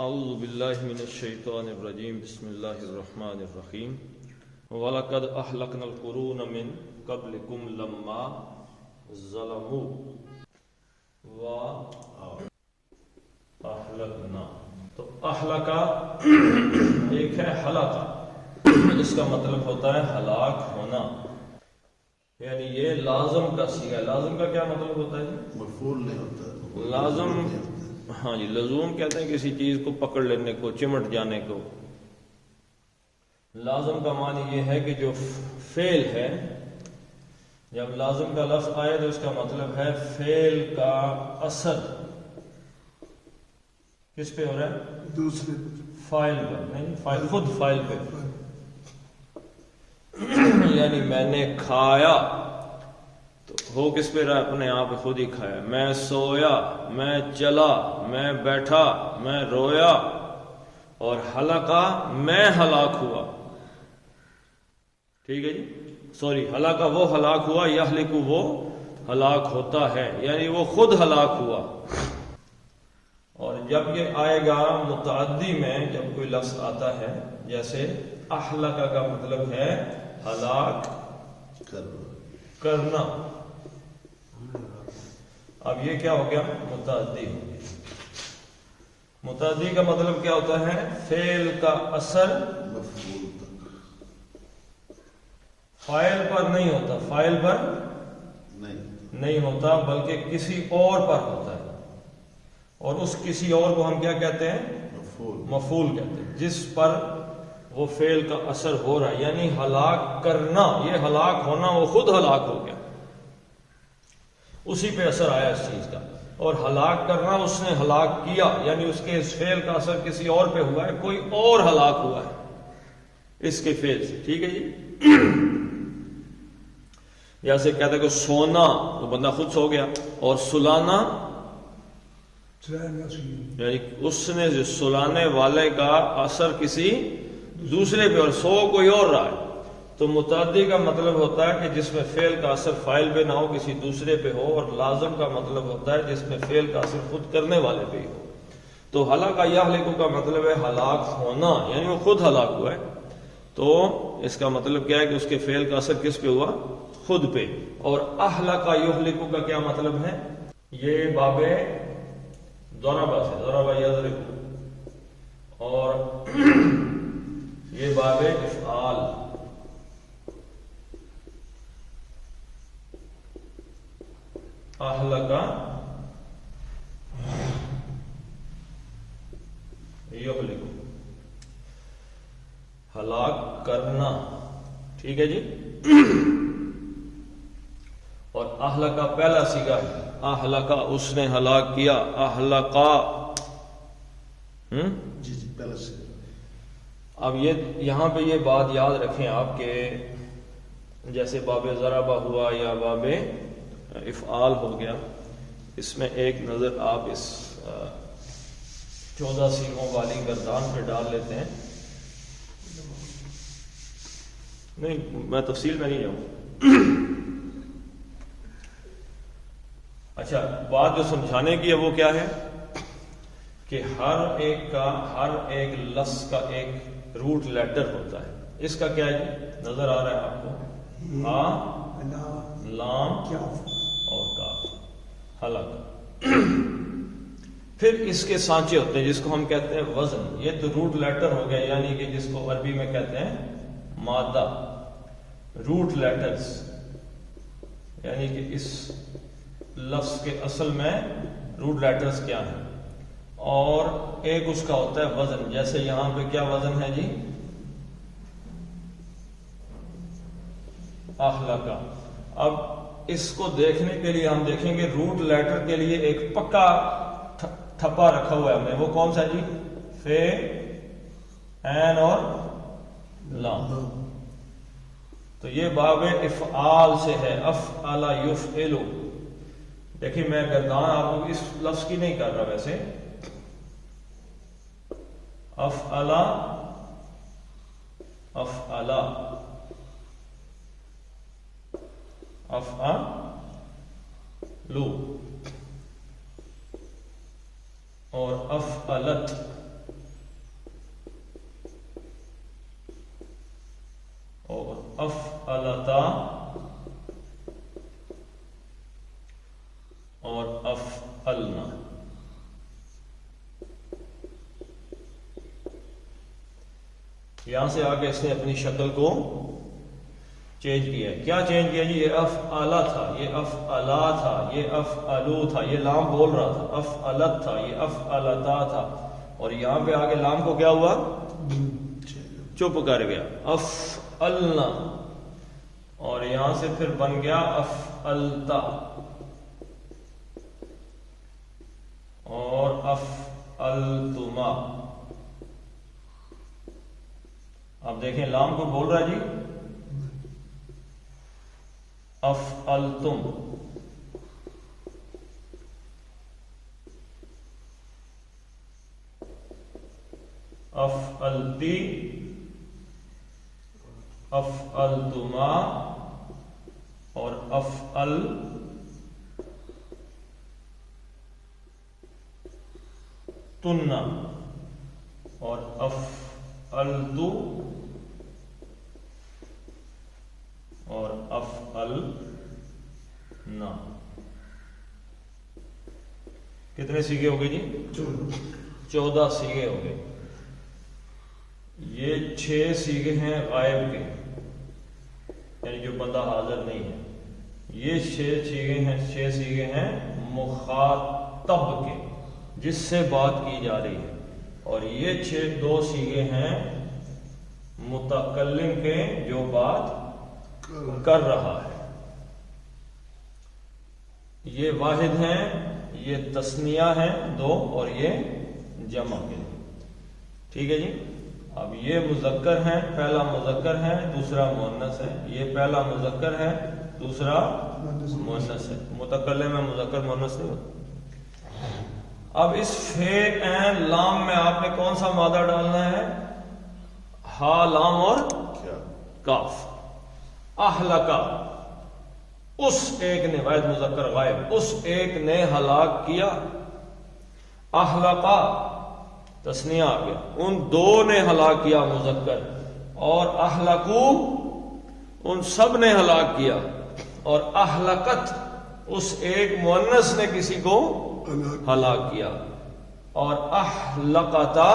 اعوذ باللہ من الشیطان الرجیم بسم اللہ الرحمن الرحیم وَلَقَدْ أَهْلَكْنَا الْقُرُونَ مِنْ قَبْلِكُمْ لَمَّا ظَلَمُوا وَأَهْلَكْنَا. تو اہلکا ایک ہے ہلاکا، اس کا مطلب ہوتا ہے ہلاک ہونا، یعنی یہ لازم کا صیغہ ہے. لازم کا کیا مطلب ہوتا ہے؟ مفعول نہیں ہوتا. لازم، ہاں جی، لزوم کہتے ہیں کسی چیز کو پکڑ لینے کو، چمٹ جانے کو. لازم کا معنی یہ ہے کہ جو فعل ہے، جب لازم کا لفظ آئے تو اس کا مطلب ہے فعل کا اثر کس پہ ہو رہا ہے؟ دوسرے فاعل پر نہیں، فاعل خود فاعل پہ. یعنی میں نے کھایا تو ہو کس پہ رہا ہے؟ اپنے آپ خود ہی کھایا. میں سویا، میں چلا، میں بیٹھا، میں رویا. اور ہلاکا میں ہلاک ہوا. ٹھیک ہے جی، سوری، ہلاکا وہ ہلاک ہوا، یہلکو وہ ہلاک ہوتا ہے، یعنی وہ خود ہلاک ہوا. اور جب یہ آئے گا متعدی میں، جب کوئی لفظ آتا ہے جیسے اہلکا کا مطلب ہے ہلاک کرنا. اب یہ کیا ہو گیا؟ متعدی ہو گیا. متعدی کا مطلب کیا ہوتا ہے؟ فعل کا اثر فاعل پر نہیں ہوتا، فاعل پر نہیں ہوتا بلکہ کسی اور پر ہوتا ہے. اور اس کسی اور کو ہم کیا کہتے ہیں؟ مفعول کہتے ہیں، جس پر وہ فعل کا اثر ہو رہا ہے. یعنی ہلاک کرنا، یہ ہلاک ہونا، وہ خود ہلاک ہو گیا، اسی پہ اثر آیا اس چیز کا. اور ہلاک کرنا، اس نے ہلاک کیا، یعنی اس کے اس فعل کا اثر کسی اور پہ ہوا ہے، کوئی اور ہلاک ہوا ہے اس کے فعل سے. ٹھیک ہے جی. جیسے کہتے ہیں کہ سونا، وہ بندہ خود سو گیا. اور سلانا، یعنی اس نے جو سلانے والے کا اثر کسی دوسرے پہ، اور سو کوئی اور رہا ہے. تو متعدی کا مطلب ہوتا ہے کہ جس میں فعل کا اثر فاعل پہ نہ ہو، کسی دوسرے پہ ہو. اور لازم کا مطلب ہوتا ہے جس میں فعل کا اثر خود کرنے والے پہ ہی ہو. تو ہلاکا یہلکو کا مطلب ہے ہلاک ہونا، یعنی وہ خود ہلاک ہوا ہے. تو اس کا مطلب کیا ہے کہ اس کے فعل کا اثر کس پہ ہوا؟ خود پہ. اور اہلکا یہلکو کا کیا مطلب ہے؟ یہ باب ضربہ سے، ضربہ یضرب، اور یہ باب افعال. اہلکا یہلکو، ہلاک کرنا. ٹھیک ہے جی. اور اہلکا پہلا صیغہ ہے، اہلکا اس نے ہلاک کیا، اہلکا. جی پہلا صیغہ. اب یہ یہاں پہ یہ بات یاد رکھیں آپ کہ جیسے باب ضربہ ہوا یا باب افعال ہو گیا، اس میں ایک نظر آپ اس 14 صیغوں والی گردان پہ ڈال لیتے ہیں. نہیں، میں تفصیل میں نہیں جاؤں. اچھا، بات جو سمجھانے کی ہے وہ کیا ہے کہ ہر ایک لفظ کا ایک روٹ لیٹر ہوتا ہے. اس کا کیا ہے؟ نظر آ رہا ہے آپ کو؟ لام اور کاف، ہلاکا. پھر اس کے سانچے ہوتے ہیں جس کو ہم کہتے ہیں وزن. یہ تو روٹ لیٹر ہو گیا، یعنی کہ جس کو عربی میں کہتے ہیں مادہ، روٹ لیٹرز. یعنی کہ اس لفظ کے اصل میں روٹ لیٹرز کیا ہیں. اور ایک اس کا ہوتا ہے وزن. جیسے یہاں پہ کیا وزن ہے جی؟ اہلکا. اب اس کو دیکھنے کے لیے ہم دیکھیں گے روٹ لیٹر کے لیے ایک پکا تھپا رکھا ہوا ہے ہم نے. وہ کون سا جی؟ فے، عین اور لام. تو یہ باب افعال سے ہے، افعل یفعل. دیکھیں میں گردان آپ کو اس لفظ کی نہیں کر رہا ویسے. افعل، افعل، افعلو، اور افعلت. افعلتا اور افعلنا. یہاں سے آگے اس نے اپنی شکل کو چینج کیا. کیا چینج کیا جی؟ یہ افعلا تھا، یہ افعلا تھا، یہ افعلو تھا، یہ لام بول رہا تھا. افعلت تھا، یہ افعلتا تھا. اور یہاں پہ آگے لام کو کیا ہوا؟ چپ کر گیا. افعلنا. اور یہاں سے پھر بن گیا افعلتا اور افعلتما. اب دیکھیں لام کو بول رہا ہے جی افعلتم. افعلتی، افعلتما اور افعلتن اور افعلتو اور افعلنا. کتنے سیغے ہو گئے جی؟ 14 سیغے ہو گئے. یہ 6 سیغے ہیں غائب کے، یعنی جو بندہ حاضر نہیں ہے. یہ 6 سیغے ہیں مخاطب کے، جس سے بات کی جا رہی ہے. اور یہ 2 سیغے ہیں متکلم کے، جو بات کر رہا ہے. یہ واحد ہیں، یہ تثنیہ ہیں 2 اور یہ جمع کے. ٹھیک ہے جی. اب یہ مذکر ہیں، پہلا مذکر ہے دوسرا مؤنث ہے. یہ پہلا مذکر ہے دوسرا مؤنث ہے. متکلم میں مذکر مؤنث نہیں ہوتا. اب اس فے عین لام میں آپ نے کون سا مادہ ڈالنا ہے؟ ہا، لام اور کاف. اہلکا، اس ایک نے، واحد مذکر غائب، اس ایک نے ہلاک کیا. اہلکا تثنیہ آ گیا، ان 2 نے ہلاک کیا مذکر. اور اہلکو، ان سب نے ہلاک کیا. اور اہلکت، اس ایک مؤنث نے کسی کو ہلاک کیا. اور اہلکتا،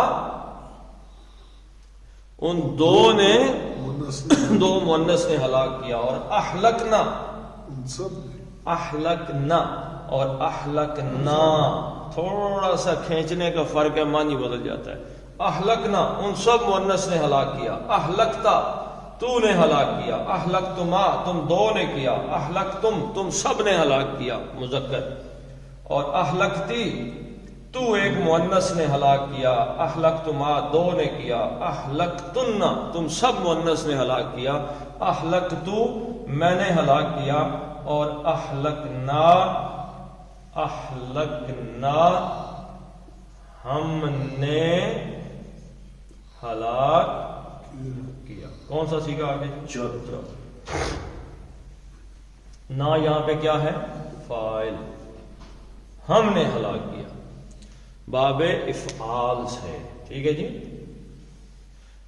ان 2 نے 2 مؤنث نے ہلاک کیا. اور اہلکنا، اہلکنا اور اہلکنا، تھوڑا سا کھینچنے کا فرق ہے، معنی بدل جاتا ہے. اہلکنا، ان سب مؤنث نے ہلاک کیا. اہلکتا، تو نے ہلاک کیا. اہلکتما، تم 2 نے کیا. اہلکتم، تم سب نے ہلاک کیا مذکر. اور اہلکتی، تو ایک مؤنث نے ہلاک کیا. اہلکتما، 2 نے کیا. اہلکتن، تم سب مؤنث نے ہلاک کیا. اہلکتو، میں نے ہلاک کیا. اور اہلکنا، اہلکنا، ہم نے ہلاک کیا. کون سا سیکھا آگے؟ 14. نا یہاں پہ کیا ہے؟ فاعل. ہم نے ہلاک کیا، باب افعال سے. ٹھیک ہے جی.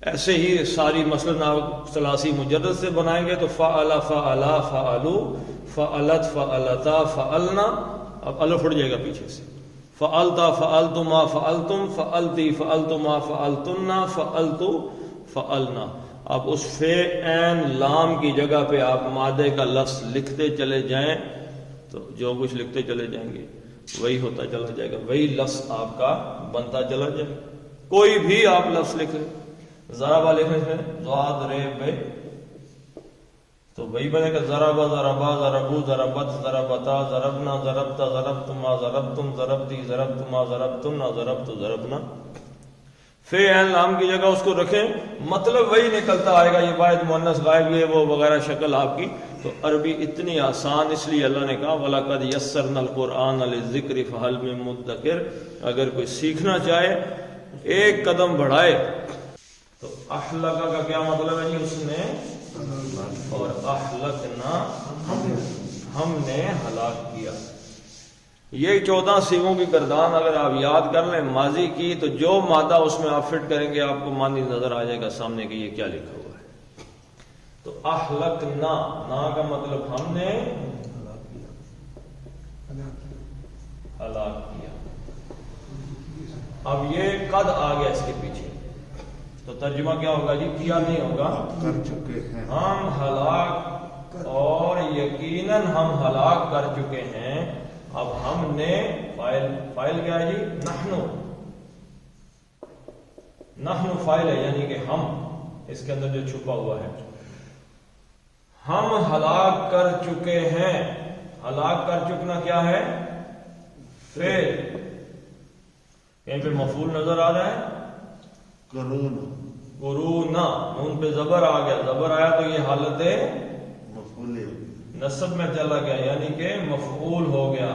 ایسے ہی ساری مثلاً آپ ثلاثی مجرد سے بنائیں گے تو فعل، فعلا، فعلو، فعلت، فعلتا، فعلنا. اب الف اٹھ جائے گا پیچھے سے. فعلتا، فعلتما، فعلتم، فعلتی، فعلتما، فعلتنا، فعلتو، فعلنا. اب اس فے عین لام کی جگہ پہ آپ مادے کا لفظ لکھتے چلے جائیں تو جو کچھ لکھتے چلے جائیں گے وہی ہوتا چلا جائے گا، وہی لفظ آپ کا بنتا چلا جائے گا. کوئی بھی آپ لفظ لکھ لیں. ضربہ لکھنے سے ضاد رے بے تو وہی بنے گا ضربہ، ضربا، ضربو، ضربت، ضربتا، ضربنا، ضربتا، ضربتما، ضربتم، ضربتی، ضربتما، ضربتنا، ضربت، ضربنا. فے عین لام کی جگہ اس کو رکھیں، مطلب وہی نکلتا آئے گا. یہ واحد مؤنث غائب یہ وہ وغیرہ شکل آپ کی. تو عربی اتنی آسان، اس لیے اللہ نے کہا وَلَقَدْ يَسَّرْنَا الْقُرْآنَ لِلذِّكْرِ فَهَلْ مِن مُدَّكِرٍ. اگر کوئی سیکھنا چاہے ایک قدم بڑھائے تو اہلکا کا کیا مطلب ہے جی؟ اس نے. اور اہلکنا، ہم نے ہلاک کیا. یہ 14 سیغوں کی گردان اگر آپ یاد کر لیں ماضی کی تو جو مادہ اس میں آپ فٹ کریں گے آپ کو معنی نظر آ جائے گا سامنے کہ یہ کیا لکھا ہوا ہے. تو اہلکنا، نا کا مطلب ہم نے ہلاک کیا. اب یہ قد آ گیا اس کے پیچھے، تو ترجمہ کیا ہوگا جی؟ کیا نہیں ہوگا، کر چکے ہیں. ہم ہلاک، اور یقیناً ہم ہلاک کر چکے ہیں. اب ہم نے فائل کیا ہے جی؟ نحنو فائل ہے، یعنی کہ ہم، اس کے اندر جو چھپا ہوا ہے، ہم ہلاک کر چکے ہیں. ہلاک کر چکنا کیا ہے؟ فعل. کہیں پہ مفعول نظر آ رہا ہے؟ قرون قرونا، نون پہ زبر آ گیا، زبر آیا تو یہ حالت مفعول نصب میں چلا گیا، یعنی کہ مفعول ہو گیا.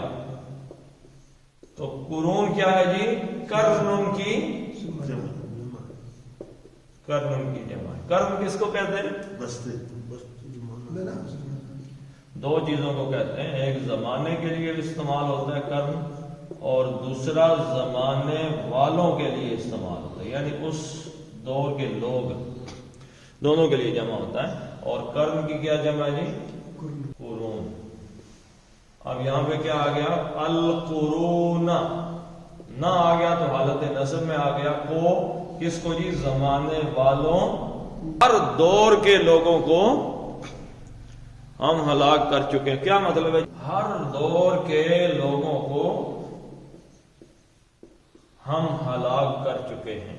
تو قرون کیا ہے جی؟ کرن کی جمع. کرن کی جمع. کرن کس کو کہتے ہیں؟ بستے. دو چیزوں کو کہتے ہیں، ایک زمانے کے لیے استعمال ہوتا ہے کرن، اور دوسرا زمانے والوں کے لیے استعمال ہوتا ہے، یعنی اس دور کے لوگ، دونوں کے لیے جمع ہوتا ہے. اور کرن کی کیا جمع ہے جی؟ قرون. اب یہاں پہ کیا آ گیا؟ القرون، نہ آ گیا تو حالت نصب میں آ گیا. کو کس کو جی؟ زمانے والوں، ہر دور کے لوگوں کو ہم ہلاک کر چکے ہیں. کیا مطلب ہے؟ ہر دور کے لوگوں کو ہم ہلاک کر چکے ہیں.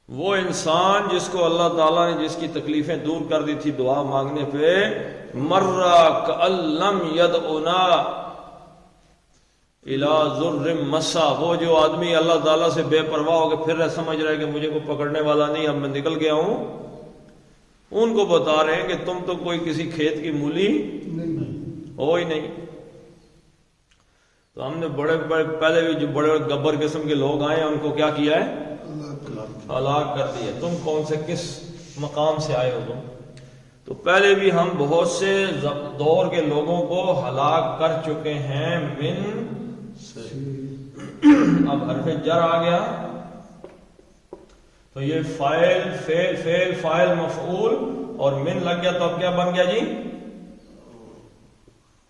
وہ انسان جس کو اللہ تعالیٰ نے جس کی تکلیفیں دور کر دی تھی دعا مانگنے پہ، مرہ کأن لم یدعنا الی ضر مسا، وہ جو آدمی اللہ تعالیٰ سے بے پرواہ ہو کے پھر رہے، سمجھ رہے کہ مجھے کوئی پکڑنے والا نہیں، اب میں نکل گیا ہوں، ان کو بتا رہے ہیں کہ تم تو کوئی کسی کھیت کی مولی ہو ہی نہیں. تو ہم نے بڑے پہلے بھی جو بڑے گبر قسم کے لوگ آئے ہیں ان کو کیا کیا ہے؟ ہلاک کر دیا. تم کون سے کس مقام سے آئے ہو تم؟ تو پہلے بھی ہم بہت سے دور کے لوگوں کو ہلاک کر چکے ہیں. من اب حرف جر آ گیا تو یہ فعل فاعل مفعول، اور من لگ گیا تو اب کیا بن گیا جی؟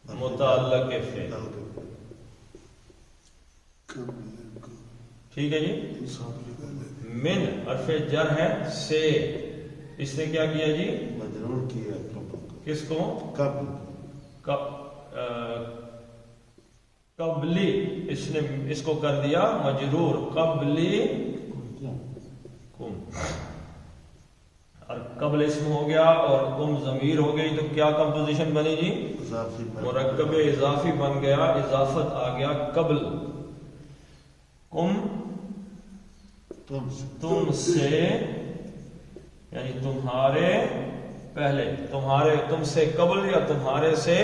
متعلق فعل. ٹھیک ہے جی. من حرف جر ہے سے، اس نے کیا کیا جی؟ مجرور کیا. کس کو؟ کب قبلی، اس نے اس کو کر دیا مجرور. قبلی کم، اور قبل اسم ہو گیا اور کم ضمیر ہو گئی، تو کیا کمپوزیشن بنی جی؟ مرکب اضافی بن گیا، اضافت آ گیا قبل. کم تم سے، یعنی تمہارے پہلے، تم سے قبل یا تمہارے سے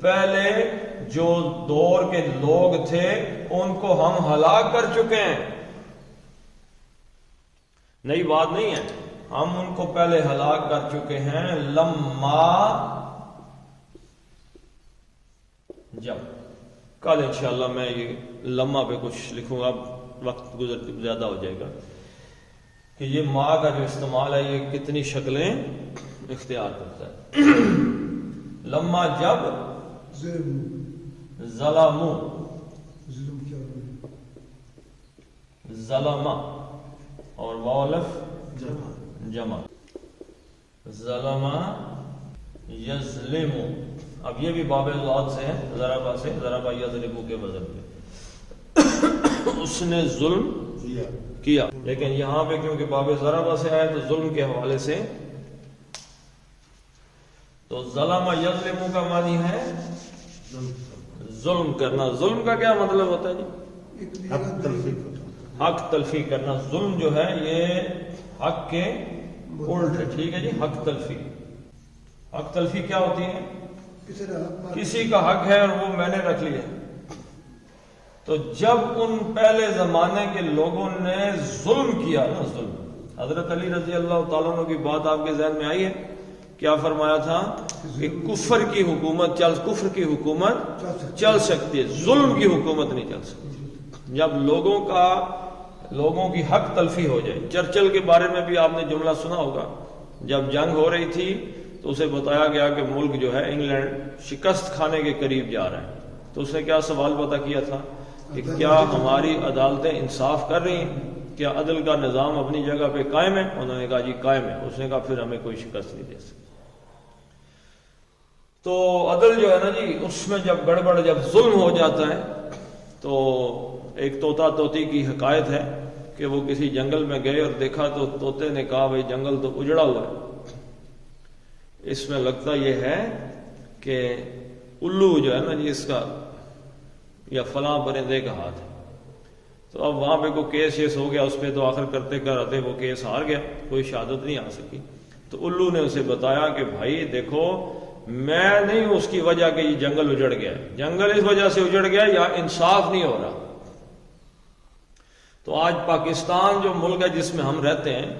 پہلے جو دور کے لوگ تھے ان کو ہم ہلاک کر چکے ہیں. نئی بات نہیں ہے، ہم ان کو پہلے ہلاک کر چکے ہیں. لما، جب. کل انشاءاللہ میں یہ لما پہ کچھ لکھوں گا، وقت گزر زیادہ ہو جائے گا، کہ یہ ماں کا جو استعمال ہے یہ کتنی شکلیں اختیار کرتا ہے. لما جب، ظلمو، ظلمہ، اور واولف جمع، ظلمہ یظلمو. اب یہ بھی باب ذات سے ہے، ضربہ سے، ضربہ یضربو کے وزن پہ. اس نے ظلم کیا، لیکن یہاں پہ کیونکہ باب ضربہ سے آیا تو ظلم کے حوالے سے، تو ظلم یظلم کا معنی ہے ظلم کرنا. ظلم کا کیا مطلب ہوتا ہے جی؟ حق تلفی کرنا. ظلم جو ہے یہ حق کے الٹ ہے. ٹھیک ہے جی. حق تلفی، حق تلفی کیا ہوتی ہے؟ کسی کا حق ہے اور وہ میں نے رکھ لیا. تو جب ان پہلے زمانے کے لوگوں نے ظلم کیا نا، ظلم، حضرت علی رضی اللہ تعالیٰ عنہ کی بات آپ کے ذہن میں آئی ہے؟ کیا فرمایا تھا کہ کفر کی حکومت چل سکتی ہے، ظلم کی حکومت نہیں چل سکتی. جب لوگوں کی حق تلفی ہو جائے. چرچل کے بارے میں بھی آپ نے جملہ سنا ہوگا جب جنگ ہو رہی تھی تو اسے بتایا گیا کہ ملک جو ہے انگلینڈ شکست کھانے کے قریب جا رہا ہے، تو اس نے کیا سوال پتہ کیا تھا کہ کیا ہماری عدالتیں انصاف کر رہی ہیں، کیا عدل کا نظام اپنی جگہ پہ قائم ہے؟ انہوں نے کہا جی قائم ہے۔ اس نے کہا پھر ہمیں کوئی شکست نہیں دے سکتی۔ تو عدل جو ہے نا جی، اس میں جب گڑبڑ، جب ظلم ہو جاتا ہے، تو ایک طوطا طوطی کی حکایت ہے کہ وہ کسی جنگل میں گئے اور دیکھا تو طوطے نے کہا بھائی جنگل تو اجڑا ہوا ہے، اس میں لگتا یہ ہے کہ الو جو ہے نا جی اس کا یا فلاں پرندے کا ہاتھ ہے۔ تو اب وہاں پہ کوئی کیس شیس ہو گیا اس پہ، تو آخر کرتے کرتے وہ کیس ہار گیا، کوئی شہادت نہیں آ سکی۔ تو الو نے اسے بتایا کہ بھائی دیکھو، میں نہیں اس کی وجہ کہ یہ جنگل اجڑ گیا، جنگل اس وجہ سے اجڑ گیا یا انصاف نہیں ہو رہا۔ تو آج پاکستان جو ملک ہے جس میں ہم رہتے ہیں،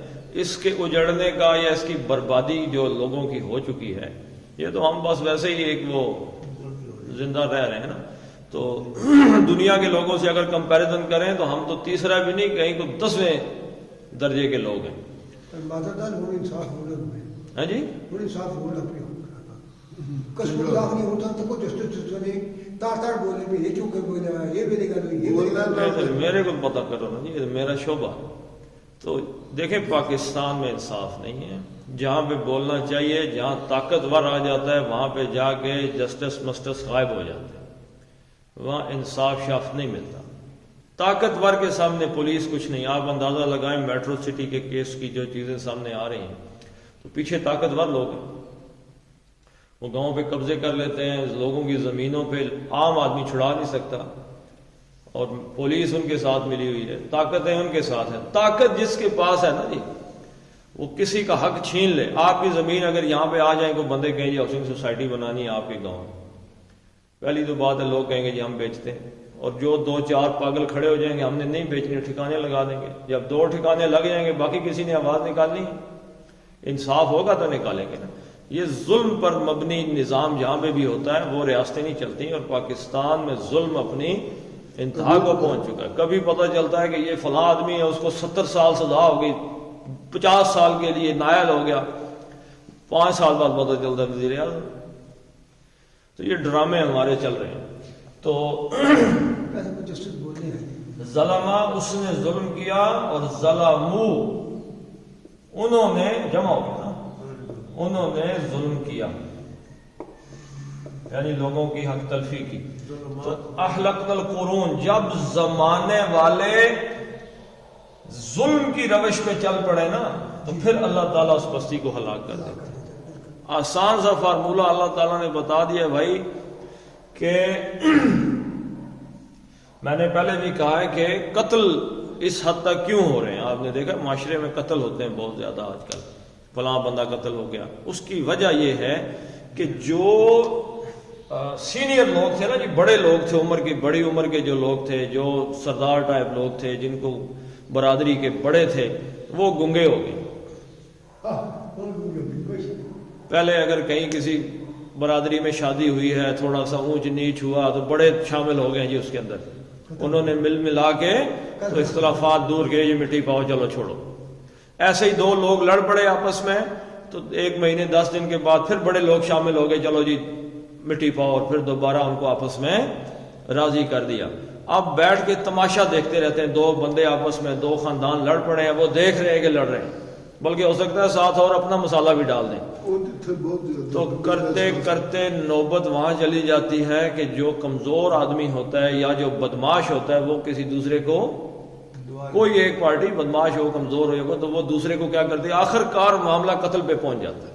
اس کے اجڑنے کا یا اس کی بربادی جو لوگوں کی ہو چکی ہے، یہ تو ہم بس ویسے ہی ایک وہ زندہ رہ رہے ہیں نا۔ تو دنیا کے لوگوں سے اگر کمپیریزن کریں تو ہم تو تیسرا بھی نہیں، کہیں تو 10ویں درجے کے لوگ ہیں۔ ہاں جی، میرے کو پتہ کرو نا جی، میرا شعبہ۔ تو دیکھیں پاکستان میں انصاف نہیں ہے، جہاں پہ بولنا چاہیے، جہاں طاقتور آ جاتا ہے وہاں پہ جا کے جسٹس مسٹس غائب ہو جاتے ہیں، وہاں انصاف شاف نہیں ملتا۔ طاقتور کے سامنے پولیس کچھ نہیں۔ آپ اندازہ لگائیں میٹرو سٹی کے کیس کی جو چیزیں سامنے آ رہی ہیں، تو پیچھے طاقتور لوگ ہیں، وہ گاؤں پہ قبضے کر لیتے ہیں، لوگوں کی زمینوں پہ عام آدمی چھڑا نہیں سکتا، اور پولیس ان کے ساتھ ملی ہوئی ہے، طاقتیں ان کے ساتھ ہیں۔ طاقت جس کے پاس ہے نا جی، وہ کسی کا حق چھین لے۔ آپ کی زمین اگر یہاں پہ آ جائیں کوئی بندے کہیں جی ہاؤسنگ سوسائٹی بنانی ہے آپ کے گاؤں میں، پہلی تو بات ہے لوگ کہیں گے جی ہم بیچتے ہیں، اور جو 2-4 پاگل کھڑے ہو جائیں گے ہم نے نہیں بیچنے، ٹھکانے لگا دیں گے۔ جب 2 ٹھکانے لگ جائیں گے باقی کسی نے آواز نکالنی، انصاف ہوگا تو نکالیں گے نا۔ یہ ظلم پر مبنی نظام جہاں پہ بھی ہوتا ہے وہ ریاستیں نہیں چلتی، اور پاکستان میں ظلم اپنی انتہا کو پہنچ چکا ہے۔ کبھی پتہ چلتا ہے کہ یہ فلاں آدمی ہے، اس کو 70 سال سزا ہو گئی، 50 سال کے لیے نائل ہو گیا، 5 سال بعد پتہ چلتا ہے وزیر اعظم۔ تو یہ ڈرامے ہمارے چل رہے ہیں۔ تو ظلمہ، اس نے ظلم کیا، اور ظلمو انہوں نے، جمع ہو گیا نا، انہوں نے ظلم کیا، یعنی لوگوں کی حق تلفی کی۔ تو اہلکنا القرون، جب زمانے والے ظلم کی روش میں چل پڑے نا تو پھر اللہ تعالیٰ اس بستی کو ہلاک کر دیتا ہے۔ آسان سا فارمولہ اللہ تعالیٰ نے بتا دیا بھائی، کہ میں نے پہلے بھی کہا ہے کہ قتل اس حد تک کیوں ہو رہے ہیں۔ آپ نے دیکھا معاشرے میں قتل ہوتے ہیں بہت زیادہ آج کل، فلاں بندہ قتل ہو گیا۔ اس کی وجہ یہ ہے کہ جو سینئر لوگ تھے نا جی، بڑے لوگ تھے، عمر کی بڑی عمر کے جو لوگ تھے، جو سردار ٹائپ لوگ تھے، جن کو برادری کے بڑے تھے، وہ گنگے ہو گئے۔ پہلے اگر کہیں کسی برادری میں شادی ہوئی ہے، تھوڑا سا اونچ نیچ ہوا تو بڑے شامل ہو گئے جی اس کے اندر، انہوں نے مل ملا کے تو اختلافات دور کے یہ مٹی پاؤ چلو چھوڑو۔ ایسے ہی 2 لوگ لڑ پڑے آپس میں، تو 1 مہینے 10 دن کے بعد پھر بڑے لوگ شامل ہو گئے، چلو جی مٹی پاؤ، اور پھر دوبارہ ان کو آپس میں راضی کر دیا۔ اب بیٹھ کے تماشا دیکھتے رہتے ہیں، 2 بندے آپس میں، 2 خاندان لڑ پڑے ہیں، وہ دیکھ رہے ہیں کہ لڑ رہے ہیں، بلکہ ہو سکتا ہے ساتھ اور اپنا مسالہ بھی ڈال دیں۔ تو کرتے کرتے نوبت وہاں چلی جاتی ہے کہ جو کمزور آدمی ہوتا ہے یا جو بدماش ہوتا ہے وہ کسی دوسرے کو، کوئی ایک پارٹی بدماش ہو، کمزور ہو، تو وہ دوسرے کو کیا کرتی ہے، آخر کار معاملہ قتل پہ پہنچ جاتا ہے،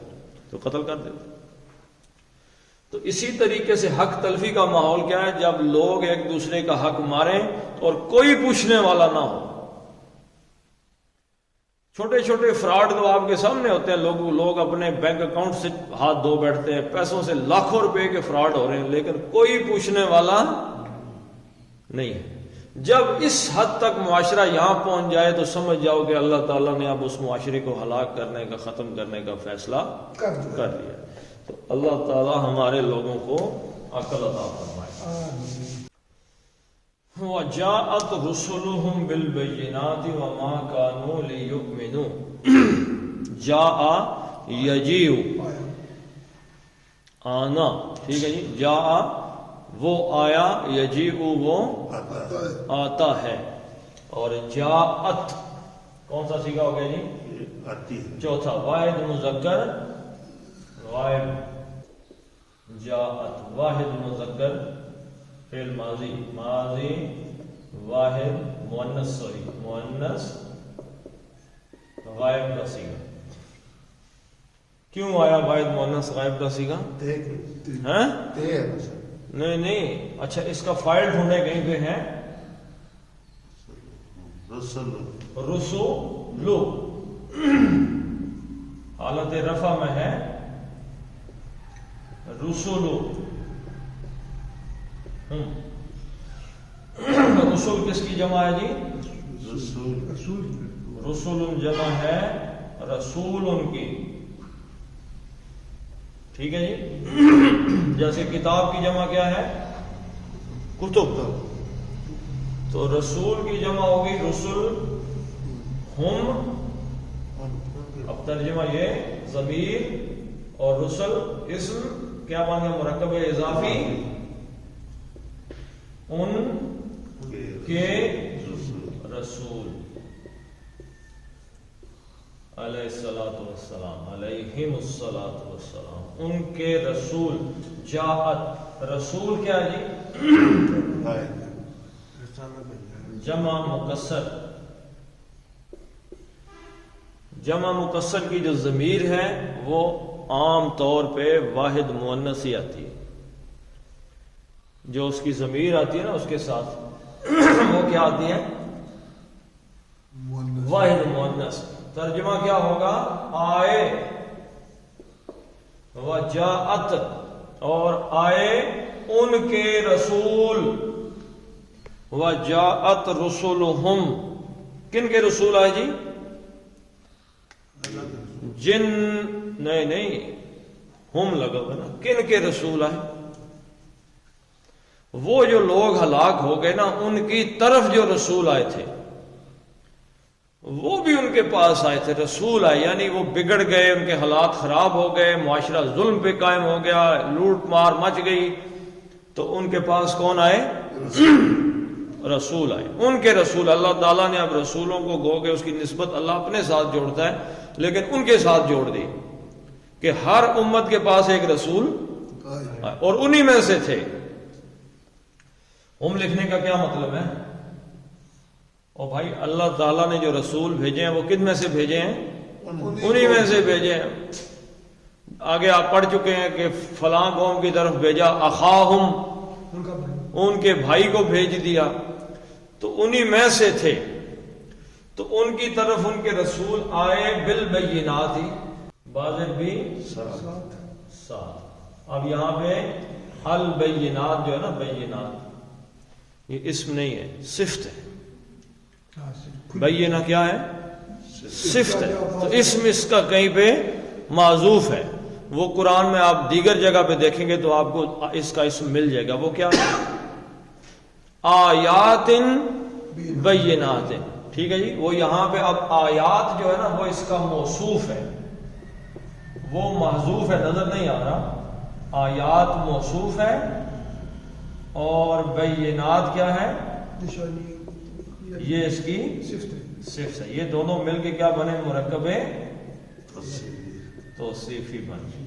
تو قتل کر دیتے۔ تو اسی طریقے سے حق تلفی کا ماحول کیا ہے، جب لوگ ایک دوسرے کا حق ماریں اور کوئی پوچھنے والا نہ ہو۔ چھوٹے چھوٹے فراڈ تو آپ کے سامنے ہوتے ہیں، لوگ اپنے بینک اکاؤنٹ سے ہاتھ دھو بیٹھتے ہیں، پیسوں سے لاکھوں روپے کے فراڈ ہو رہے ہیں، لیکن کوئی پوچھنے والا نہیں ہے۔ جب اس حد تک معاشرہ یہاں پہنچ جائے تو سمجھ جاؤ کہ اللہ تعالیٰ نے اب اس معاشرے کو ہلاک کرنے کا، ختم کرنے کا فیصلہ کر دیا۔ تو اللہ تعالیٰ ہمارے لوگوں کو عقل عطا فرمائے۔ وَجَاءَتْ رُسُلُهُمْ بِالْبَيِّنَاتِ وَمَا كَانُوا لِيُؤْمِنُوا۔ جاء یجیو آنا، ٹھیک ہے جی، جا وہ آیا، یجیو وہ آتا ہے، اور جاءت کون سا سیگا ہو گیا جی؟ یہ آتی ہے، چوتھا واحد مذکر غائب، جاءت واحد مذکر فعل ماضی، ماضی واحد مؤنث، سوری مؤنث غائب کا سیگا۔ کیوں آیا واحد مؤنث غائب کا سیگا؟ ہیں؟ نہیں نہیں، اچھا اس کا فائل ڈھونڈے کہیں پہ ہیں؟ رسل رسولو حالت رفع میں ہے، رسولو، رسول کس کی جمع ہے جی؟ رسول رسول جمع ہے رسول کی، ٹھیک ہے جی۔ جیسے کتاب کی جمع کیا ہے؟ کتب، تو رسول کی جمع ہوگی رسل، ہم، اب ترجمہ یہ ضمیر اور رسل اسم کیا بن گیا؟ مرکب اضافی، ان کے رسول علیہ الصلوۃ والسلام، علیہم الصلوۃ والسلام، ان کے رسول۔ جاءت رسول کیا ہے جی؟ جمع مکسر، جمع مکسر کی جو ضمیر ہے وہ عام طور پہ واحد مؤنث ہی آتی ہے، جو اس کی ضمیر آتی ہے نا اس کے ساتھ وہ کیا آتی ہے؟ واحد مؤنث۔ ترجمہ کیا ہوگا؟ آئے، وجاءت، اور آئے ان کے رسول، وجاءت رسولہم، کن کے رسول آئے جی؟ جن، نہیں ہم لگا ہوا نا، کن کے رسول آئے؟ وہ جو لوگ ہلاک ہو گئے نا ان کی طرف جو رسول آئے تھے وہ بھی ان کے پاس آئے تھے، رسول آئے، یعنی وہ بگڑ گئے، ان کے حالات خراب ہو گئے، معاشرہ ظلم پہ قائم ہو گیا، لوٹ مار مچ گئی، تو ان کے پاس کون آئے؟ رسول آئے، ان کے رسول۔ اللہ تعالیٰ نے اب رسولوں کو گو کہ اس کی نسبت اللہ اپنے ساتھ جوڑتا ہے، لیکن ان کے ساتھ جوڑ دی کہ ہر امت کے پاس ایک رسول آئے، اور انہی میں سے تھے۔ ہم لکھنے کا کیا مطلب ہے؟ اور بھائی اللہ تعالیٰ نے جو رسول بھیجے ہیں وہ کن میں سے بھیجے ہیں؟ انہی میں سے بھیجے ہیں۔ آگے آپ پڑھ چکے ہیں کہ فلاں قوم کی طرف بھیجا، اخاہم، ان کے بھائی کو بھیج دیا، تو انہی میں سے تھے، تو ان کی طرف ان کے رسول آئے بالبینات، ہی واضح بھی ساتھ۔ اب یہاں پہ البینات جو ہے نا، بینات یہ اسم نہیں ہے، صفت ہے۔ بینہ کیا ہے؟ صفت ہے، تو اسم اس کا کہیں پہ معذوف ہے۔ وہ قرآن میں آپ دیگر جگہ پہ دیکھیں گے تو آپ کو اس کا اسم مل جائے گا، وہ کیا ہے؟ آیات بینات، ٹھیک ہے جی۔ وہ یہاں پہ اب آیات جو ہے نا وہ اس کا موصوف ہے، وہ محذوف ہے، نظر نہیں آ رہا۔ آیات موصوف ہے اور بینات کیا ہے؟ یہ اس کی صفت ہے۔ یہ دونوں مل کے کیا بنے؟ مرکب توصیفی بنے۔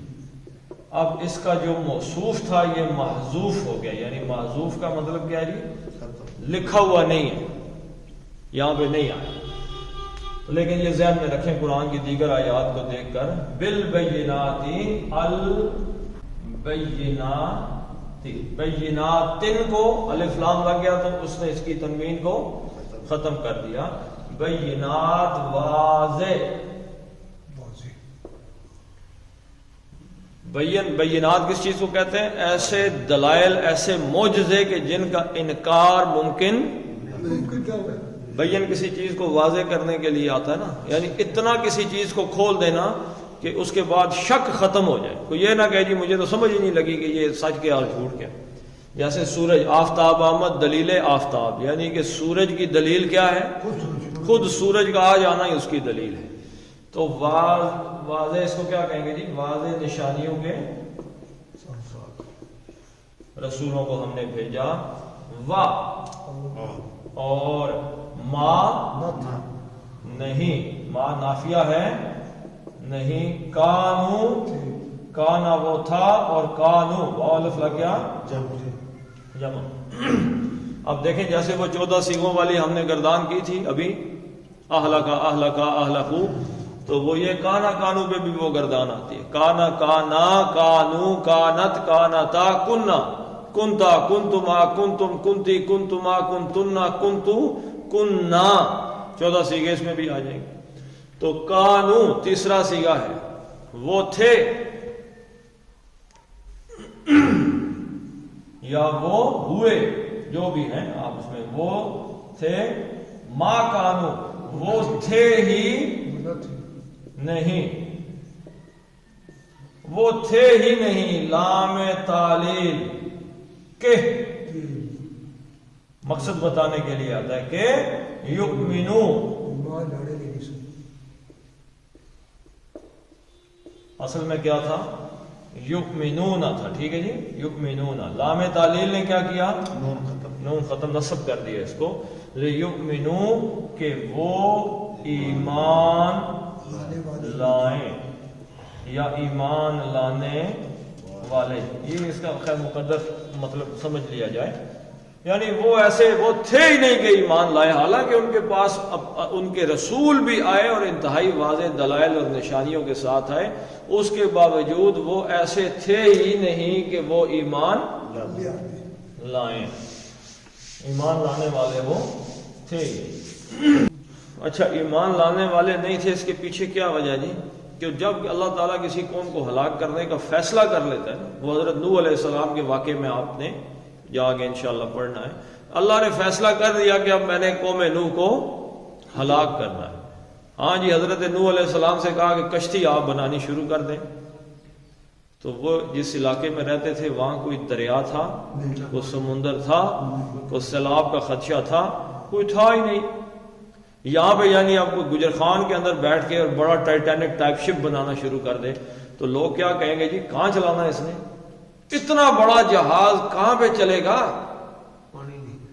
اب اس کا جو موصوف تھا یہ محذوف ہو گیا، یعنی محذوف کا مطلب کیا ہے جی؟ لکھا ہوا نہیں ہے، یہاں پہ نہیں آیا، لیکن یہ ذہن میں رکھیں قرآن کی دیگر آیات کو دیکھ کر، بالبینات، البینات، بیناتن کو الف لام لگ گیا تو اس نے اس کی تنوین کو ختم کر دیا۔ بینات واضح، بینات کس چیز کو کہتے ہیں؟ ایسے دلائل، ایسے معجزے کہ جن کا انکار ممکن۔ بین کسی چیز کو واضح کرنے کے لیے آتا ہے نا، یعنی اتنا کسی چیز کو کھول دینا کہ اس کے بعد شک ختم ہو جائے، کوئی یہ نہ کہے جی مجھے تو سمجھ ہی نہیں لگی کہ یہ سچ کیا اور جھوٹ کیا۔ جیسے سورج، آفتاب آمد، دلیل آفتاب، یعنی کہ سورج کی دلیل کیا ہے؟ خود سورج کا آ جانا ہی اس کی دلیل ہے۔ تو واضح اس کو کیا کہیں گے جی؟ واضح نشانیوں کے رسولوں کو ہم نے بھیجا. وا اور ما نہیں، ما نافیہ ہے نہیں. کانو، کانا وہ تھا، اور کانو واو الف لگ گیا جمع. اب دیکھیں جیسے وہ 14 سیغوں والی ہم نے گردان کی تھی ابھی، اہلکا اہلکا اہلکو، تو وہ یہ کانا کانو پہ بھی وہ گردان آتی ہے. کانا کانا، کانو کانت، کانتا کننا، کنتا کنتما کنتم کنتی کنتما کنتنا کنتو کننا. 14 سیغے اس میں بھی آ جائیں گے. تو کانو تیسرا سیغہ ہے، وہ تھے یا وہ ہوئے، جو بھی ہیں آپ اس میں، وہ تھے. ما کانو وہ تھے ہی نہیں، وہ تھے ہی نہیں. لام تعلیل کہ مقصد بتانے کے لیے آتا ہے کہ یؤمنو، اصل میں کیا تھا؟ یؤمنون تھا. ٹھیک ہے جی، یؤمنون. لام تعلیل نے کیا کیا؟ نون ختم، نصب کر دیا اس کو. لیؤمنو کہ وہ ایمان لائیں یا ایمان لانے والے. یہ اس کا خیر مقدر مطلب سمجھ لیا جائے، یعنی وہ ایسے وہ تھے ہی نہیں کہ ایمان لائے، حالانکہ ان کے پاس ان کے رسول بھی آئے اور انتہائی واضح دلائل اور نشانیوں کے ساتھ آئے، اس کے باوجود وہ ایسے تھے ہی نہیں کہ وہ ایمان لائیں. ایمان لانے والے وہ تھے ہی. اچھا، ایمان لانے والے نہیں تھے، اس کے پیچھے کیا وجہ جی؟ کہ جب اللہ تعالیٰ کسی قوم کو ہلاک کرنے کا فیصلہ کر لیتا ہے، وہ حضرت نوح علیہ السلام کے واقعے میں آپ نے جا کے انشاءاللہ پڑھنا ہے. اللہ نے فیصلہ کر دیا کہ اب میں نے قوم نوح کو ہلاک کرنا ہے. ہاں جی، حضرت نوح علیہ السلام سے کہا کہ کشتی آپ بنانی شروع کر دیں. تو وہ جس علاقے میں رہتے تھے وہاں کوئی دریا تھا، کوئی سمندر تھا، کوئی سیلاب کا خدشہ تھا، کوئی تھا ہی نہیں. یہاں پہ یعنی آپ کو گجر خان کے اندر بیٹھ کے اور بڑا ٹائٹینک ٹائپ شپ بنانا شروع کر دے تو لوگ کیا کہیں گے جی؟ کہاں چلانا ہے اس نے؟ اتنا بڑا جہاز کہاں پہ چلے گا؟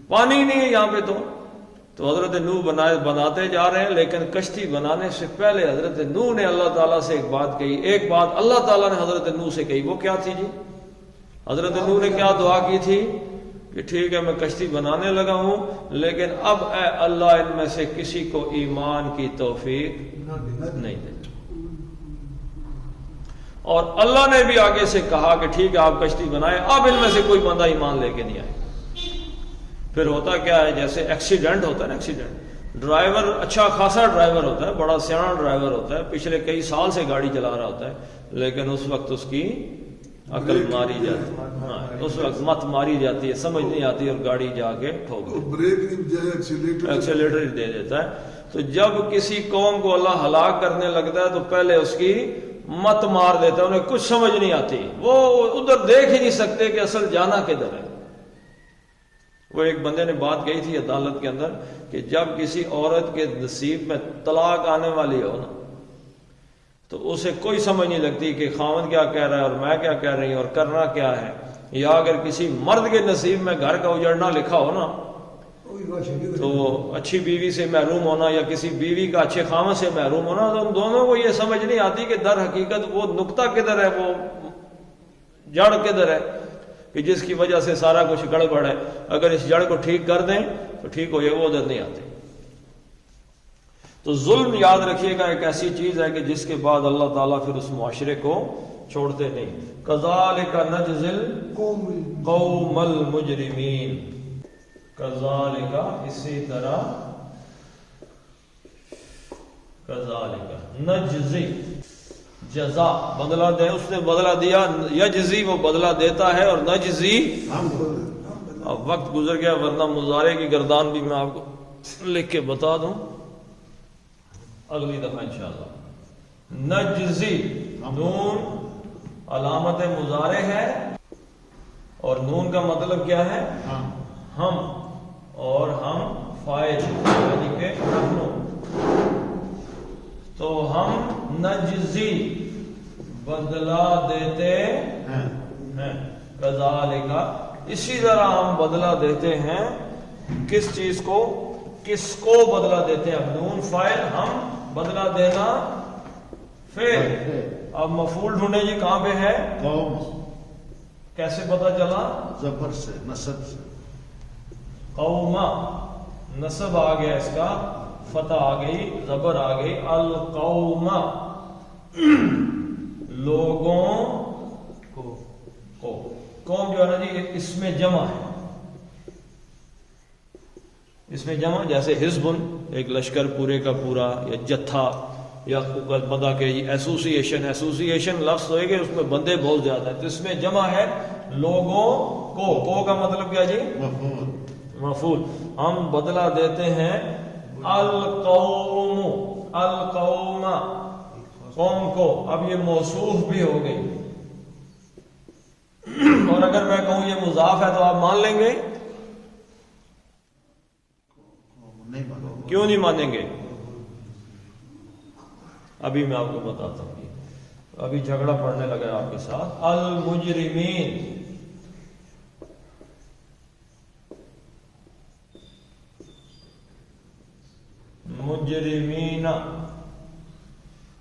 پانی نہیں ہے یہاں پہ. تو حضرت نوح بناتے جا رہے ہیں، لیکن کشتی بنانے سے پہلے حضرت نوح نے اللہ تعالیٰ سے ایک بات کہی. ایک بات اللہ تعالیٰ نے حضرت نوح سے کہی، وہ کیا تھی جی؟ حضرت نوح نے کیا دعا کی تھی کہ ٹھیک ہے میں کشتی بنانے لگا ہوں، لیکن اب اے اللہ ان میں سے کسی کو ایمان کی توفیق نہیں دے. اور اللہ نے بھی آگے سے کہا کہ ٹھیک ہے آپ کشتی بنائیں، اب ان میں سے کوئی بندہ ایمان لے کے نہیں آئے. پھر ہوتا کیا ہے؟ جیسے ایکسیڈنٹ ہوتا ہے نا، ایکسیڈنٹ، ڈرائیور اچھا خاصا ڈرائیور ہوتا ہے، بڑا سیاح ڈرائیور ہوتا ہے، پچھلے کئی سال سے گاڑی چلا رہا ہوتا ہے، لیکن اس وقت اس کی عقل ماری جاتی ہے. ہاں، اس وقت مت ماری جاتی ہے، سمجھ نہیں آتی اور گاڑی جا کے ٹھوک ایکسیلیٹر دے دیتا ہے. تو جب کسی قوم کو اللہ ہلاک کرنے لگتا ہے تو پہلے اس کی مت مار دیتا ہے، انہیں کچھ سمجھ نہیں آتی، وہ ادھر دیکھ ہی نہیں سکتے کہ اصل جانا کدھر ہے. وہ ایک بندے نے بات کہی تھی عدالت کے اندر کہ جب کسی عورت کے نصیب میں طلاق آنے والی ہو نا تو اسے کوئی سمجھ نہیں لگتی کہ خاوند کیا کہہ رہا ہے اور میں کیا کہہ رہی ہوں اور کرنا کیا ہے. یا اگر کسی مرد کے نصیب میں گھر کا اجڑنا لکھا ہو نا تو اچھی بیوی سے محروم ہونا یا کسی بیوی کا اچھے خاوند سے محروم ہونا، تو ان دونوں کو یہ سمجھ نہیں آتی کہ در حقیقت وہ نقطہ کدھر ہے، وہ جڑ کدھر ہے کہ جس کی وجہ سے سارا کچھ گڑبڑ ہے. اگر اس جڑ کو ٹھیک کر دیں تو ٹھیک ہو جائے، وہ ادھر نہیں آتے. تو ظلم یاد رکھیے گا ایک ایسی چیز ہے کہ جس کے بعد اللہ تعالیٰ پھر اس معاشرے کو چھوڑتے نہیں. کذالک نجزی القوم المجرمین، کذالک اسی طرح، کذالک نجزی جزا بدلہ دے، اس نے بدلہ دیا. یجزی وہ بدلہ دیتا ہے، اور نجزی اب وقت گزر گیا ورنہ مضارع کی گردان بھی میں آپ کو لکھ کے بتا دوں اگلی دفعہ انشاءاللہ. نجزی، نون علامت مضارع ہے اور نون کا مطلب کیا ہے؟ ہم، اور ہم فاعل یعنی کہ نحن. تو ہم نجزی بدلہ دیتے ہیں ہیں، کذالک اسی طرح ہم بدلہ دیتے ہیں، کس چیز کو، کس کو بدلہ دیتے ہیں؟ نون فاعل، ہم بدلہ دینا فعل۔ اب مفعول ڈھونڈے جی کہاں پہ ہے؟ قوم کیسے پتا چلا؟ زبر سے، نصب سے، قوما نصب آ گیا، اس کا فتح آ گئی، زبر آ گئی، القوم لوگوں کو، قوم جو ہے نا جی اس میں جمع ہے، اس میں جمع جیسے حزب ایک لشکر پورے کا پورا، یا جتھا، یا بندہ کہ ایسوسیشن، ایسوسیشن لفظ ہوئے گا اس میں بندے بہت زیادہ ہیں، تو اس میں جمع ہے لوگوں کو کا مطلب کیا جی؟ مفعول، مفعول۔ ہم بدلہ دیتے ہیں القوم، القوم قوم کو، اب یہ موصوف بھی ہو گئی، اور اگر میں کہوں یہ مضاف ہے تو آپ مان لیں گے؟ نہیں مانو، کیوں نہیں مانیں گے؟ ابھی میں آپ کو بتاتا ہوں، ابھی جھگڑا پڑنے لگا ہے آپ کے ساتھ۔ المجرمین، مجرمین،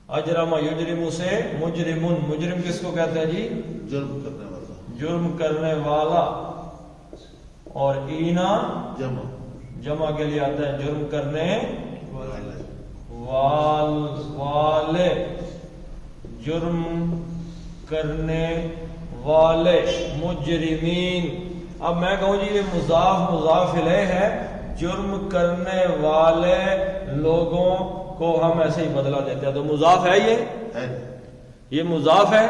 اجرم یجرم سے مجرمن، مجرم کس کو کہتے ہیں جی؟ جرم کرنے والا، جرم کرنے والا، اور اینا جمع جمع کے لیے آتا ہے جرم کرنے والے، والے، جرم کرنے والے، مجرمین۔ اب میں کہوں جی یہ مضاف مضاف الیہ ہے، جرم کرنے والے لوگوں کو ہم ایسے ہی بدلہ دیتے ہیں، تو مضاف ہے ہے یہ مضاف ہے۔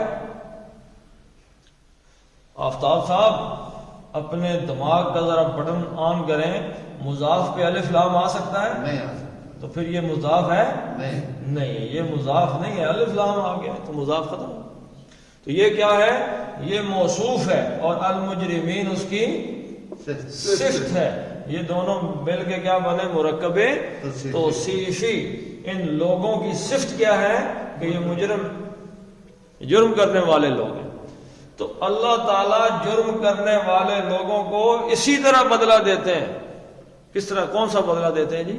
آفتاب صاحب اپنے دماغ کا ذرا بٹن آن کریں، مضاف پہ الف لام آ سکتا ہے؟ نہیں آ سکتا، تو پھر یہ مضاف ہے؟ نہیں، نہیں، یہ مضاف نہیں ہے، الف لام آ گیا تو مضاف ختم۔ تو یہ کیا ہے؟ یہ موصوف ہے، اور المجرمین اس کی صفت ہے۔ یہ دونوں مل کے کیا بنے؟ مرکب توصیفی۔ ان لوگوں کی صفت کیا ہے؟ کہ یہ جرم کرنے والے لوگ ہیں۔ تو اللہ تعالیٰ جرم کرنے والے لوگوں کو اسی طرح بدلہ دیتے ہیں۔ کس طرح؟ کون سا بدلہ دیتے ہیں جی؟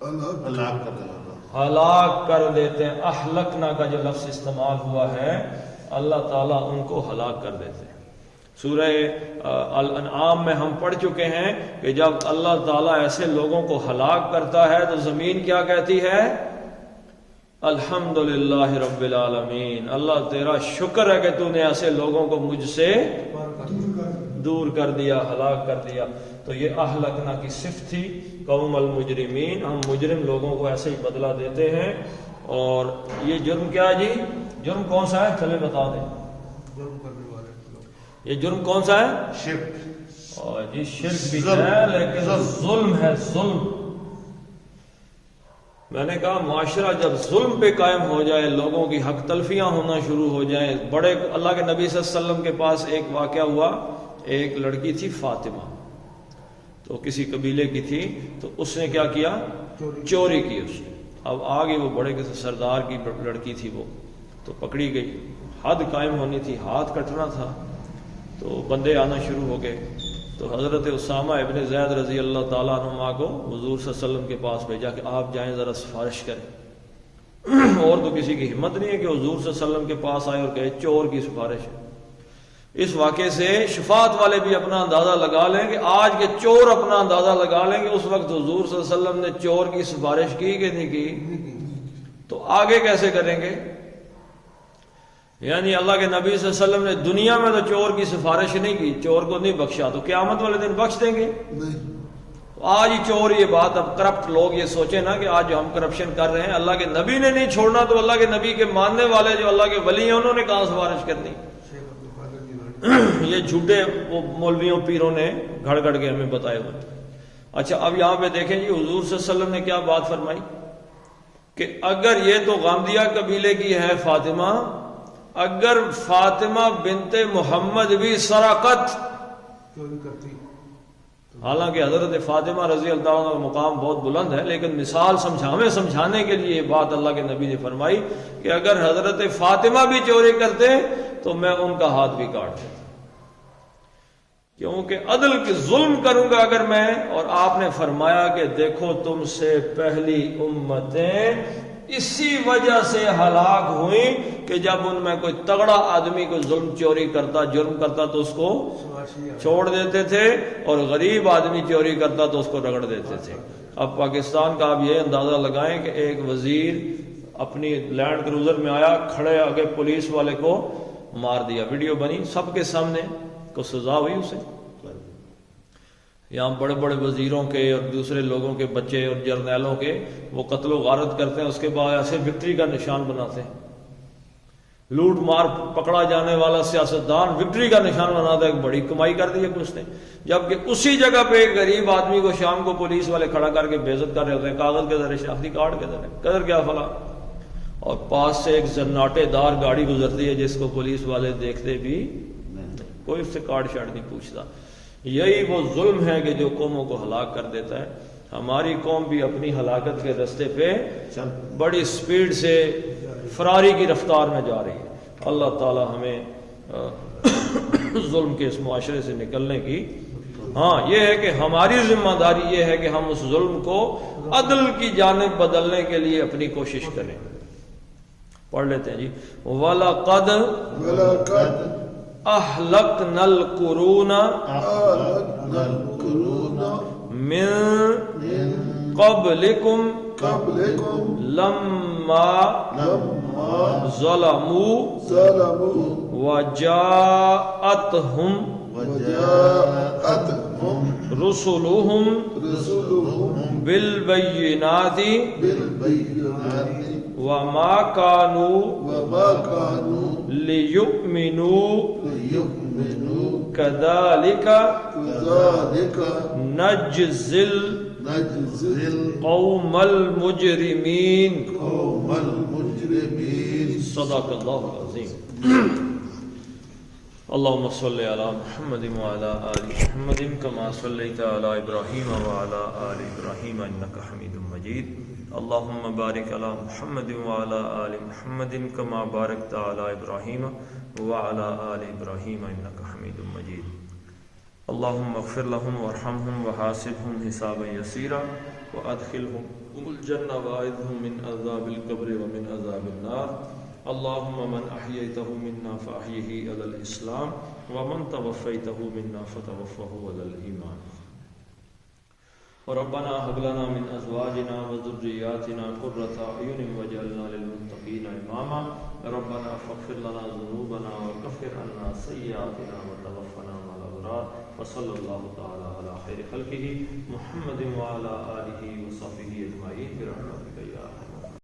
ہلاک کرنے والا، ہلاک کر دیتے ہیں۔ اہلکنا کا جو لفظ استعمال ہوا ہے، اللہ تعالیٰ ان کو ہلاک کر دیتے ہیں۔ سورہ الانعام میں ہم پڑھ چکے ہیں کہ جب اللہ تعالیٰ ایسے لوگوں کو ہلاک کرتا ہے تو زمین کیا کہتی ہے؟ الحمدللہ رب العالمین، اللہ تیرا شکر ہے کہ تو نے ایسے لوگوں کو مجھ سے دور کر دیا، ہلاک کر دیا۔ تو یہ اہلکنا کی صفت تھی، قوم المجرمین، ہم مجرم لوگوں کو ایسے ہی بدلہ دیتے ہیں۔ اور یہ جرم کیا ہے جی؟ جرم کون سا ہے؟ چلے بتا دیں، جرم کرنے والے، یہ جرم کون سا ہے؟ شرک، اور جی شرک بھی ہے، لیکن ظلم ہے، ظلم۔ میں نے کہا معاشرہ جب ظلم پہ قائم ہو جائے، لوگوں کی حق تلفیاں ہونا شروع ہو جائیں، بڑے اللہ کے نبی صلی اللہ علیہ وسلم کے پاس ایک واقعہ ہوا، ایک لڑکی تھی فاطمہ، تو کسی قبیلے کی تھی، تو اس نے کیا کیا؟ چوری کی اس نے۔ اب آگے وہ بڑے کسی سردار کی لڑکی تھی، وہ تو پکڑی گئی، حد قائم ہونی تھی، ہاتھ کٹنا تھا، تو بندے آنا شروع ہو گئے۔ تو حضرت اسامہ ابن زید رضی اللہ تعالیٰ عنہ کو حضور صلی اللہ علیہ وسلم کے پاس بھیجا کہ آپ جائیں ذرا سفارش کریں۔ اور تو کسی کی ہمت نہیں ہے کہ حضور صلی اللہ علیہ وسلم کے پاس آئے اور کہے چور کی سفارش ہے۔ اس واقعے سے شفاعت والے بھی اپنا اندازہ لگا لیں گے، آج کے چور اپنا اندازہ لگا لیں گے اس وقت حضور صلی اللہ علیہ وسلم نے چور کی سفارش کی کہ نہیں کی، تو آگے کیسے کریں گے؟ یعنی اللہ کے نبی صلی اللہ علیہ وسلم نے دنیا میں تو چور کی سفارش نہیں کی، چور کو نہیں بخشا، تو قیامت والے دن بخش دیں گے؟ آج ہی چور، یہ بات اب کرپٹ لوگ یہ سوچیں نا کہ آج جو ہم کرپشن کر رہے ہیں، اللہ کے نبی نے نہیں چھوڑنا تو اللہ کے نبی کے ماننے والے جو اللہ کے ولی ہیں انہوں نے کہاں سفارش کرنی؟ یہ جھوٹے وہ مولویوں پیروں نے گھڑ گھڑ کے ہمیں بتائے ہوئے۔ اچھا اب یہاں پہ دیکھیں جی حضور صلی اللہ علیہ وسلم نے کیا بات فرمائی کہ اگر یہ تو غامدیہ قبیلے کی ہے فاطمہ، اگر فاطمہ بنت محمد بھی سرقت، چوری کرتی، تو حالانکہ حضرت فاطمہ رضی اللہ عنہ کا مقام بہت بلند ہے، لیکن مثال سمجھانے کے لیے یہ بات اللہ کے نبی نے فرمائی کہ اگر حضرت فاطمہ بھی چوری کرتے تو میں ان کا ہاتھ بھی کاٹ دیتا، کیونکہ عدل کی ظلم کروں گا اگر میں۔ اور آپ نے فرمایا کہ دیکھو تم سے پہلی امتیں اسی وجہ سے ہلاک ہوئیں کہ جب ان میں کوئی تگڑا آدمی کوئی ظلم چوری کرتا، جرم کرتا تو اس کو چھوڑ دیتے تھے، اور غریب آدمی چوری کرتا تو اس کو رگڑ دیتے تھے۔ اب پاکستان کا آپ یہ اندازہ لگائیں کہ ایک وزیر اپنی لینڈ کروزر میں آیا، کھڑے آگے پولیس والے کو مار دیا، ویڈیو بنی سب کے سامنے، کو سزا ہوئی اسے؟ یہاں بڑے بڑے وزیروں کے اور دوسرے لوگوں کے بچے اور جرنیلوں کے وہ قتل و غارت کرتے ہیں، اس کے بعد ایسے وکٹری کا نشان بناتے ہیں۔ لوٹ مار پکڑا جانے والا سیاستدان وکٹری کا نشان بناتا ہے کہ بڑی کمائی کر دی ہے کچھ نے، جبکہ اسی جگہ پہ ایک غریب آدمی کو شام کو پولیس والے کھڑا کر کے بے عزت کر رہے ہوتے ہیں، کاغذ کے ذریعے شناختی کارڈ کے ذریعے قدر کیا فلاں، اور پاس سے ایک زناٹے دار گاڑی گزرتی ہے جس کو پولیس والے دیکھتے بھی کوئی اس سے کارڈ شارڈ نہیں پوچھتا۔ یہی وہ ظلم ہے کہ جو قوموں کو ہلاک کر دیتا ہے۔ ہماری قوم بھی اپنی ہلاکت کے راستے پہ بڑی سپیڈ سے فراری کی رفتار میں جا رہی ہے۔ اللہ تعالی ہمیں ظلم کے اس معاشرے سے نکلنے کی، ہاں یہ ہے کہ ہماری ذمہ داری یہ ہے کہ ہم اس ظلم کو عدل کی جانب بدلنے کے لیے اپنی کوشش کریں۔ پڑھ لیتے ہیں جی۔ وَلَقَدْ أَهْلَكْنَا الْقُرُونَ مِن قَبْلِكُمْ لَمَّا ظَلَمُوا وَجَاءَتْهُمْ رُسُلُهُمْ بِالْبَيِّنَاتِ وَمَا كَانُوا لِيُؤْمِنُوا كَذَلِكَ نَجْزِي الْقَوْمَ الْمُجْرِمِينَ۔ صدق اللہ العظیم۔ اللهم صل على محمد وعلى آل محمد كما صليت على إبراهيم وعلى آل إبراهيم إنك حميد مجيد۔ اللهم بارك على محمد وعلى آل محمد كما باركت على إبراهيم وعلى آل إبراهيم إنك حميد مجيد۔ اللهم اغفر لهم وارحمهم وحاسبهم حسابا يسيرا وأدخلهم الجنة وأعذهم من عذاب القبر ومن عذاب النار۔ اللهم من أحييته منا فأحيه على الإسلام ومن توفيته منا فتوفه على الإيمان۔ ربنا هب لنا من أزواجنا وذرياتنا قرة أعين واجعلنا للمتقين إماما۔ ربنا فاغفر لنا ذنوبنا وكفر عنا سيئاتنا وتوفنا مع الأبرار۔ وصلى الله تعالى على خير خلقه محمد وعلى آله وصحبه أجمعين برحمتك يا أرحم